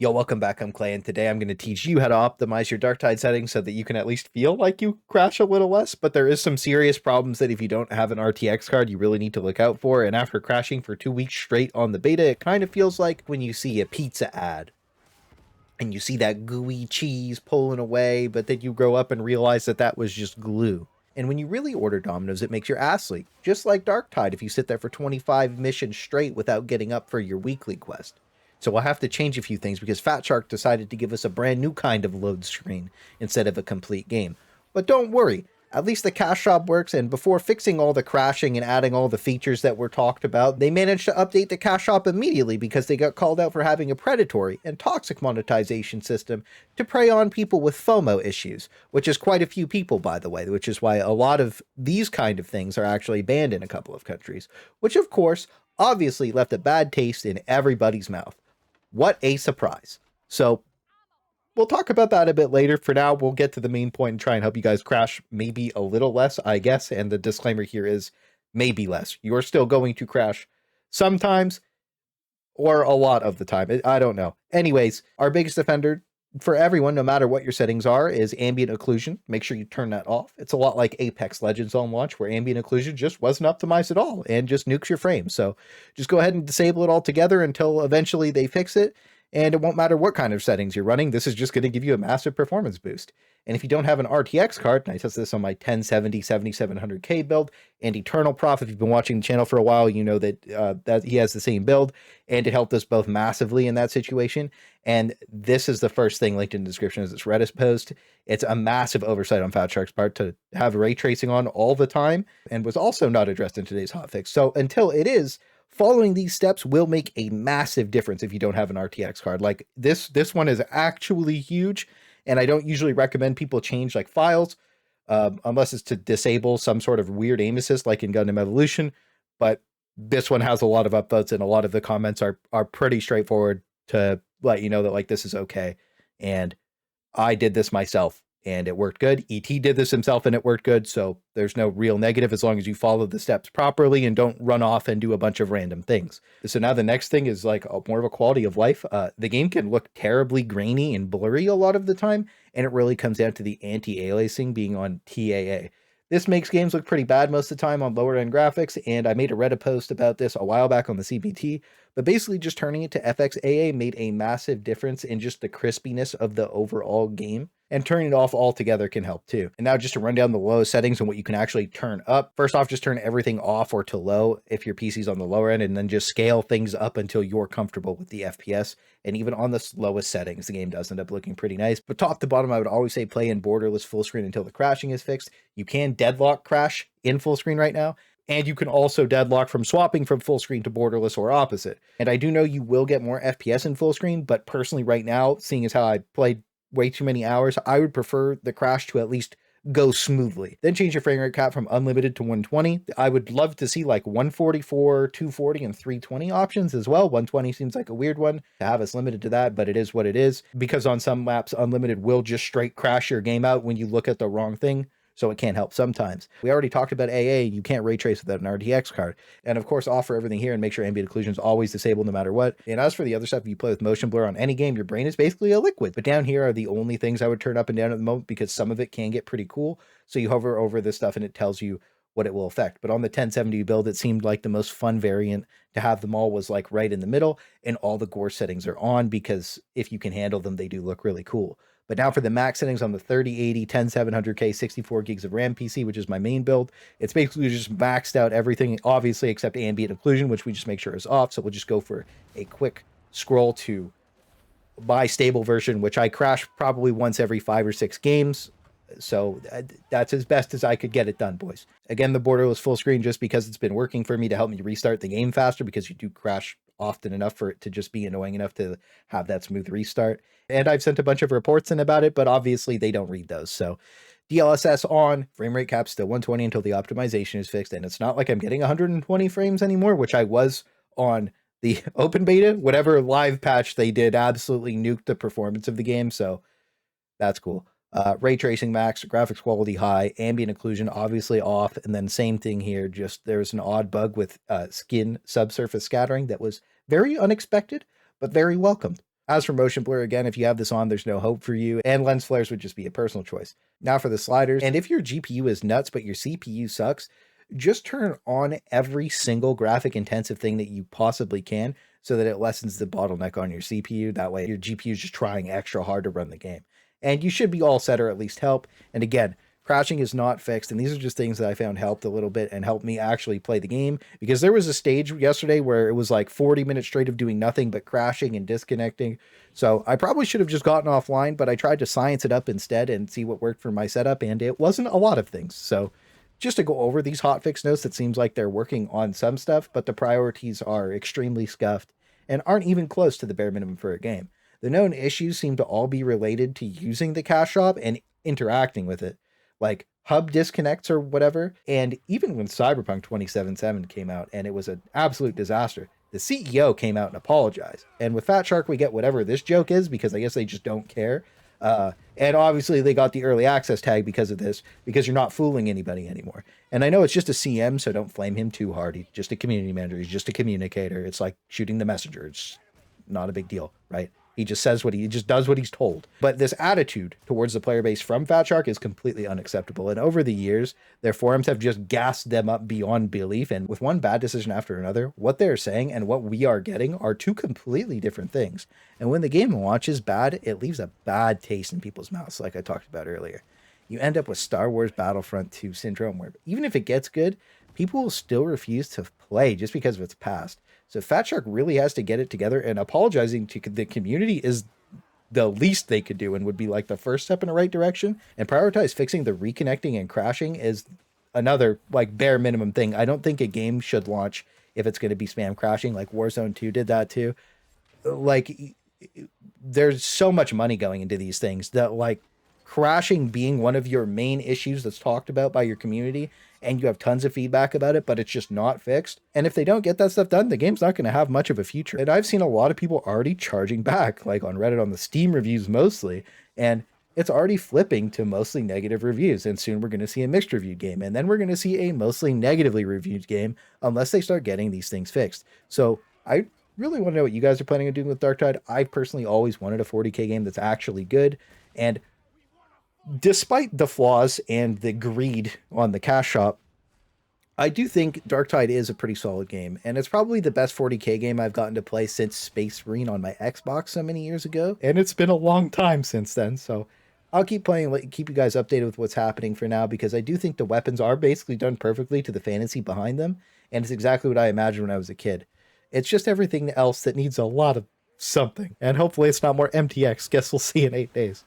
Yo, welcome back. I'm Clay, and today I'm going to teach you how to optimize your Darktide settings so that you can at least feel like you crash a little less. But there is some serious problems that if you don't have an RTX card, you really need to look out for. And after crashing for 2 weeks straight on the beta, it kind of feels like when you see a pizza ad and you see that gooey cheese pulling away, but then you grow up and realize that that was just glue. And when you really order Domino's, it makes your ass leak, just like Darktide if you sit there for 25 missions straight without getting up for your weekly quest. So we'll have to change a few things because Fatshark decided to give us a brand new kind of load screen instead of a complete game. But don't worry, at least the cash shop works, and before fixing all the crashing and adding all the features that were talked about, they managed to update the cash shop immediately because they got called out for having a predatory and toxic monetization system to prey on people with FOMO issues, which is quite a few people, by the way, which is why a lot of these kind of things are actually banned in a couple of countries, which of course obviously left a bad taste in everybody's mouth. What a surprise. So we'll talk about that a bit later. For now, we'll get to the main point and try and help you guys crash maybe a little less, I guess. And the disclaimer here is maybe less. You're still going to crash sometimes or a lot of the time. I don't know. Anyways, our biggest offender for everyone, no matter what your settings are, is ambient occlusion. Make sure you turn that off. It's a lot like Apex Legends on launch, where ambient occlusion just wasn't optimized at all and just nukes your frame. So just go ahead and disable it altogether until eventually they fix it. And it won't matter what kind of settings you're running. This is just going to give you a massive performance boost. And if you don't have an RTX card, and I tested this on my 1070 7700K build, and Eternal Prof, if you've been watching the channel for a while, you know that he has the same build, and it helped us both massively in that situation. And this is the first thing linked in the description as this Reddit post. It's a massive oversight on Fatshark's part to have ray tracing on all the time, and was also not addressed in today's hotfix. So until it is, following these steps will make a massive difference if you don't have an RTX card. Like this one is actually huge, and I don't usually recommend people change like files unless it's to disable some sort of weird aim assist like in Gundam Evolution. But this one has a lot of upvotes, and a lot of the comments are pretty straightforward to let you know that like this is okay. And I did this myself and it worked good. ET did this himself and it worked good. So there's no real negative as long as you follow the steps properly and don't run off and do a bunch of random things. So now the next thing is like more of a quality of life. The game can look terribly grainy and blurry a lot of the time, and it really comes down to the anti-aliasing being on TAA. This makes games look pretty bad most of the time on lower end graphics, and I made a Reddit post about this a while back on the CBT, but basically just turning it to FXAA made a massive difference in just the crispiness of the overall game, and turning it off altogether can help too. And now just to run down the low settings and what you can actually turn up. First off, just turn everything off or to low if your PC's on the lower end, and then just scale things up until you're comfortable with the FPS. And even on the lowest settings, the game does end up looking pretty nice. But top to bottom, I would always say play in borderless full screen until the crashing is fixed. You can deadlock crash in full screen right now, and you can also deadlock from swapping from full screen to borderless or opposite. And I do know you will get more FPS in full screen, but personally right now, seeing as how I played way too many hours, I would prefer the crash to at least go smoothly. Then change your frame rate cap from unlimited to 120. I would love to see like 144, 240, and 320 options as well. 120 seems like a weird one to have us limited to that, but it is what it is, because on some maps, unlimited will just straight crash your game out when you look at the wrong thing. So it can't help sometimes. We already talked about AA. You can't ray trace without an RTX card. And of course, offer everything here and make sure ambient occlusion is always disabled no matter what. And as for the other stuff, if you play with motion blur on any game, your brain is basically a liquid. But down here are the only things I would turn up and down at the moment, because some of it can get pretty cool. So you hover over this stuff and it tells you what it will affect. But on the 1070 build, it seemed like the most fun variant to have them all was like right in the middle, and all the gore settings are on, because if you can handle them, they do look really cool. But now for the max settings on the 3080, 10700K, 64 gigs of RAM PC, which is my main build, it's basically just maxed out everything, obviously, except ambient occlusion, which we just make sure is off. So we'll just go for a quick scroll to my stable version, which I crash probably once every 5 or 6 games. So that's as best as I could get it done, boys. Again, the borderless full screen, just because it's been working for me to help me restart the game faster, because you do crash often enough for it to just be annoying enough to have that smooth restart. And I've sent a bunch of reports in about it, but obviously they don't read those. So DLSS on, frame rate cap still 120 until the optimization is fixed. And it's not like I'm getting 120 frames anymore, which I was on the open beta. Whatever live patch they did absolutely nuked the performance of the game. So that's cool. Ray tracing max, graphics quality high, ambient occlusion obviously off, and then same thing here, just there's an odd bug with skin subsurface scattering that was very unexpected, but very welcomed. As for motion blur, again, if you have this on, there's no hope for you, and lens flares would just be a personal choice. Now for the sliders, and if your GPU is nuts but your CPU sucks, just turn on every single graphic intensive thing that you possibly can so that it lessens the bottleneck on your CPU. That way your GPU is just trying extra hard to run the game. And you should be all set or at least help. And again, crashing is not fixed, and these are just things that I found helped a little bit and helped me actually play the game, because there was a stage yesterday where it was like 40 minutes straight of doing nothing but crashing and disconnecting. So I probably should have just gotten offline, but I tried to science it up instead and see what worked for my setup, and it wasn't a lot of things. So just to go over these hotfix notes, it seems like they're working on some stuff, but the priorities are extremely scuffed and aren't even close to the bare minimum for a game. The known issues seem to all be related to using the cash shop and interacting with it, like hub disconnects or whatever. And even when Cyberpunk 2077 came out and it was an absolute disaster, the CEO came out and apologized. And with Fatshark, we get whatever this joke is, because I guess they just don't care. And obviously they got the early access tag because of this, because you're not fooling anybody anymore. And I know it's just a CM, so don't flame him too hard. He's just a community manager. He's just a communicator. It's like shooting the messenger. It's not a big deal, right? He just says he just does what he's told. But this attitude towards the player base from fatshark is completely unacceptable. And over the years, their forums have just gassed them up beyond belief. And with one bad decision after another, what they're saying and what we are getting are two completely different things. And when the game launches bad, it leaves a bad taste in people's mouths, like I talked about earlier. You end up with Star Wars Battlefront 2 syndrome, where even if it gets good, people will still refuse to play just because of its past. So fatshark really has to get it together, and apologizing to the community is the least they could do and would be like the first step in the right direction. And prioritize fixing the reconnecting and crashing is another like bare minimum thing. I don't think a game should launch if it's going to be spam crashing. Like Warzone 2 did that too. Like there's so much money going into these things that like crashing being one of your main issues that's talked about by your community, and you have tons of feedback about it, but it's just not fixed. And if they don't get that stuff done, the game's not going to have much of a future. And I've seen a lot of people already charging back, like on Reddit, on the Steam reviews mostly, and it's already flipping to mostly negative reviews. And soon we're going to see a mixed reviewed game, and then we're going to see a mostly negatively reviewed game unless they start getting these things fixed. So I really want to know what you guys are planning on doing with Darktide. I personally always wanted a 40k game that's actually good, and despite the flaws and the greed on the cash shop, I do think Darktide is a pretty solid game, and it's probably the best 40k game I've gotten to play since Space Marine on my Xbox so many years ago, and it's been a long time since then, so I'll keep playing, keep you guys updated with what's happening for now, because I do think the weapons are basically done perfectly to the fantasy behind them, and it's exactly what I imagined when I was a kid. It's just everything else that needs a lot of something, and hopefully it's not more MTX. Guess we'll see in 8 days.